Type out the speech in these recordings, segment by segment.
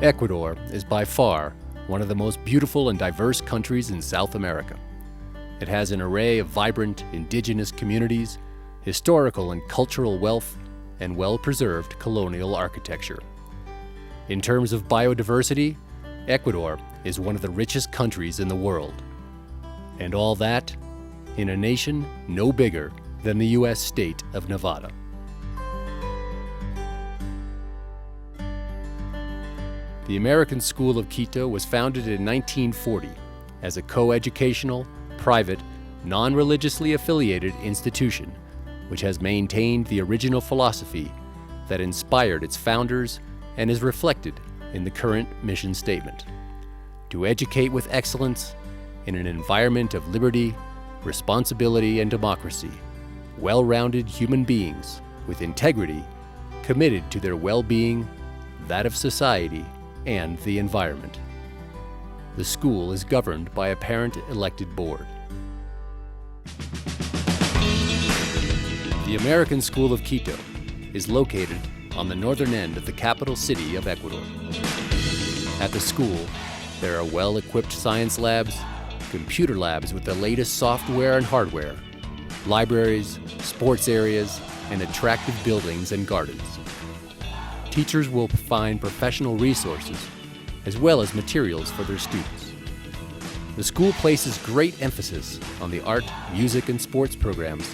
Ecuador is by far one of the most beautiful and diverse countries in South America. It has an array of vibrant indigenous communities, historical and cultural wealth, and well-preserved colonial architecture. In terms of biodiversity, Ecuador is one of the richest countries in the world. And all that in a nation no bigger than the U.S. state of Nevada. The American School of Quito was founded in 1940 as a co-educational, private, non-religiously affiliated institution which has maintained the original philosophy that inspired its founders and is reflected in the current mission statement: to educate with excellence in an environment of liberty, responsibility, and democracy, well-rounded human beings with integrity, committed to their well-being, that of society, and the environment. The school is governed by a parent-elected board. The American School of Quito is located on the northern end of the capital city of Ecuador. At the school, there are well-equipped science labs, computer labs with the latest software and hardware, libraries, sports areas, and attractive buildings and gardens. Teachers will find professional resources as well as materials for their students. The school places great emphasis on the art, music, and sports programs,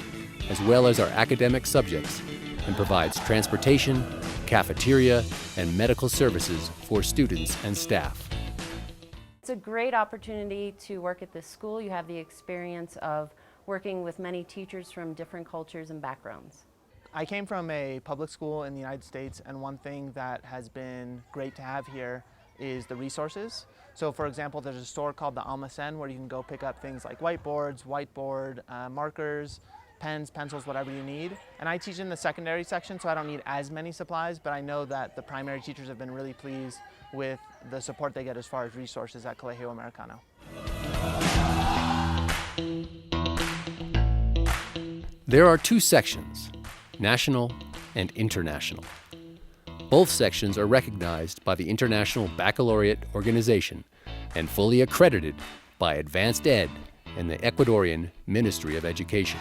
as well as our academic subjects, and provides transportation, cafeteria, and medical services for students and staff. It's a great opportunity to work at this school. You have the experience of working with many teachers from different cultures and backgrounds. I came from a public school in the United States, and one thing that has been great to have here is the resources. So for example, there's a store called the Almacen where you can go pick up things like whiteboards, markers, pens, pencils, whatever you need. And I teach in the secondary section, so I don't need as many supplies, but I know that the primary teachers have been really pleased with the support they get as far as resources at Colegio Americano. There are two sections: national and international. Both sections are recognized by the International Baccalaureate Organization and fully accredited by Advanced Ed and the Ecuadorian Ministry of Education.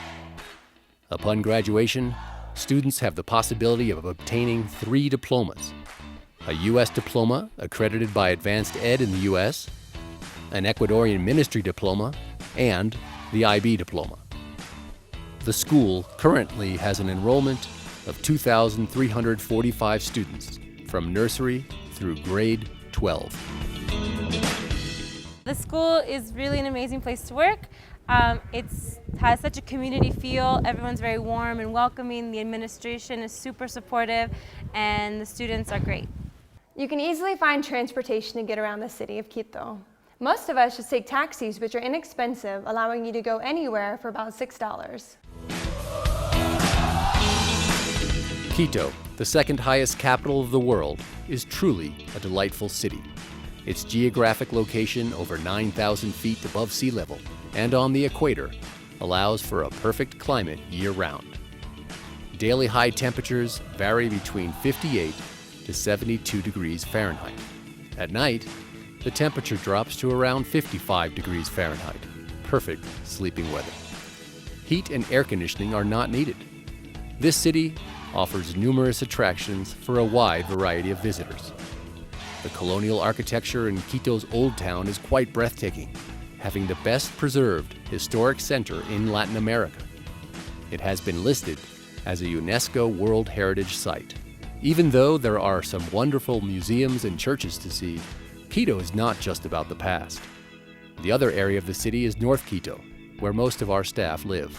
Upon graduation, students have the possibility of obtaining 3 diplomas: a U.S. diploma accredited by Advanced Ed in the U.S., an Ecuadorian Ministry diploma, and the IB diploma. The school currently has an enrollment of 2,345 students from nursery through grade 12. The school is really an amazing place to work. It has such a community feel. Everyone's very warm and welcoming. The administration is super supportive, and the students are great. You can easily find transportation to get around the city of Quito. Most of us just take taxis, which are inexpensive, allowing you to go anywhere for about $6. Quito, the second highest capital of the world, is truly a delightful city. Its geographic location over 9,000 feet above sea level and on the equator allows for a perfect climate year-round. Daily high temperatures vary between 58 to 72 degrees Fahrenheit. At night, the temperature drops to around 55 degrees Fahrenheit. Perfect sleeping weather. Heat and air conditioning are not needed. This city offers numerous attractions for a wide variety of visitors. The colonial architecture in Quito's Old Town is quite breathtaking, having the best preserved historic center in Latin America. It has been listed as a UNESCO World Heritage Site. Even though there are some wonderful museums and churches to see, Quito is not just about the past. The other area of the city is North Quito, where most of our staff live.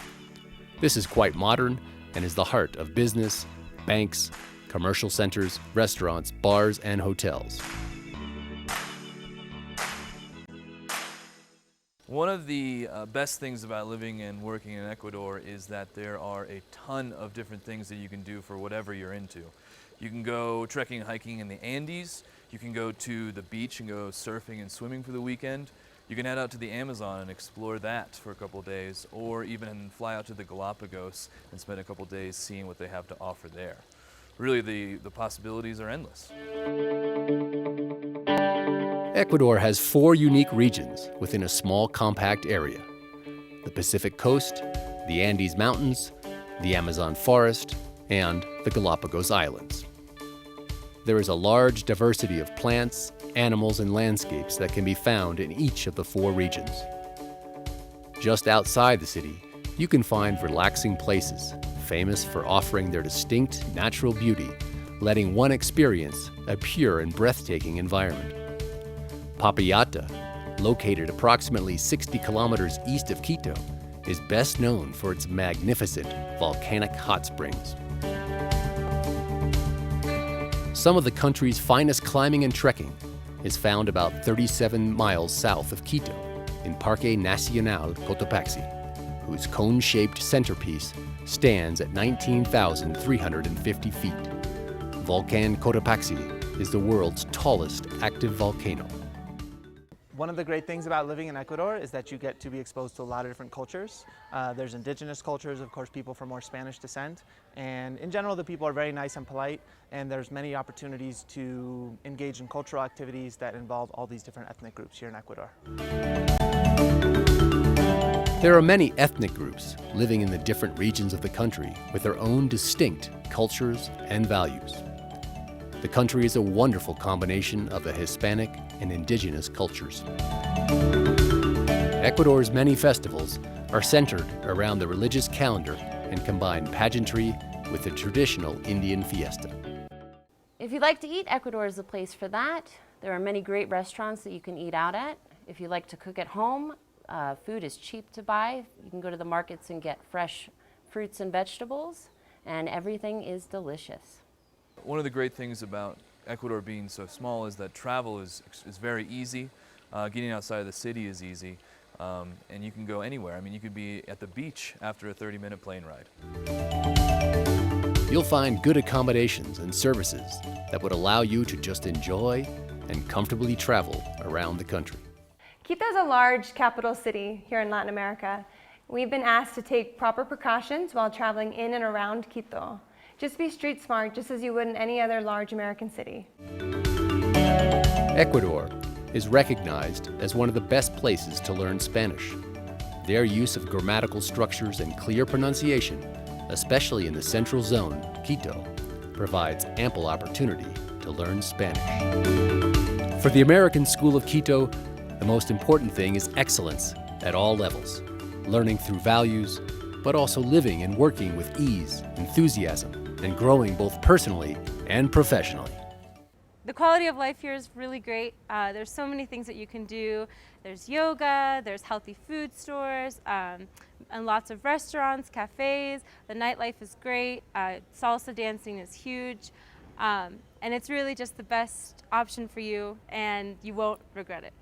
This is quite modern and is the heart of business, banks, commercial centers, restaurants, bars, and hotels. One of the best things about living and working in Ecuador is that there are a ton of different things that you can do for whatever you're into. You can go trekking and hiking in the Andes, you can go to the beach and go surfing and swimming for the weekend, you can head out to the Amazon and explore that for a couple of days, or even fly out to the Galapagos and spend a couple of days seeing what they have to offer there. Really, the possibilities are endless. Ecuador has 4 unique regions within a small compact area: the Pacific Coast, the Andes Mountains, the Amazon Forest, and the Galapagos Islands. There is a large diversity of plants, animals, and landscapes that can be found in each of the 4 regions. Just outside the city, you can find relaxing places famous for offering their distinct natural beauty, letting one experience a pure and breathtaking environment. Papayata, located approximately 60 kilometers east of Quito, is best known for its magnificent volcanic hot springs. Some of the country's finest climbing and trekking is found about 37 miles south of Quito in Parque Nacional Cotopaxi, whose cone-shaped centerpiece stands at 19,350 feet. Volcan Cotopaxi is the world's tallest active volcano. One of the great things about living in Ecuador is that you get to be exposed to a lot of different cultures. There's indigenous cultures, of course, people from more Spanish descent, and in general the people are very nice and polite, and there's many opportunities to engage in cultural activities that involve all these different ethnic groups here in Ecuador. There are many ethnic groups living in the different regions of the country with their own distinct cultures and values. The country is a wonderful combination of the Hispanic and indigenous cultures. Ecuador's many festivals are centered around the religious calendar and combine pageantry with the traditional Indian fiesta. If you'd like to eat, Ecuador is the place for that. There are many great restaurants that you can eat out at. If you like to cook at home, food is cheap to buy. You can go to the markets and get fresh fruits and vegetables, and everything is delicious. One of the great things about Ecuador being so small is that travel is very easy. Getting outside of the city is easy, and you can go anywhere. I mean, you could be at the beach after a 30-minute plane ride. You'll find good accommodations and services that would allow you to just enjoy and comfortably travel around the country. Quito is a large capital city here in Latin America. We've been asked to take proper precautions while traveling in and around Quito. Just be street smart, just as you would in any other large American city. Ecuador is recognized as one of the best places to learn Spanish. Their use of grammatical structures and clear pronunciation, especially in the central zone, Quito, provides ample opportunity to learn Spanish. For the American School of Quito, the most important thing is excellence at all levels, learning through values, but also living and working with ease, enthusiasm, and growing both personally and professionally. The quality of life here is really great. There's so many things that you can do. There's yoga, there's healthy food stores, and lots of restaurants, cafes. The nightlife is great. Salsa dancing is huge. And it's really just the best option for you, and you won't regret it.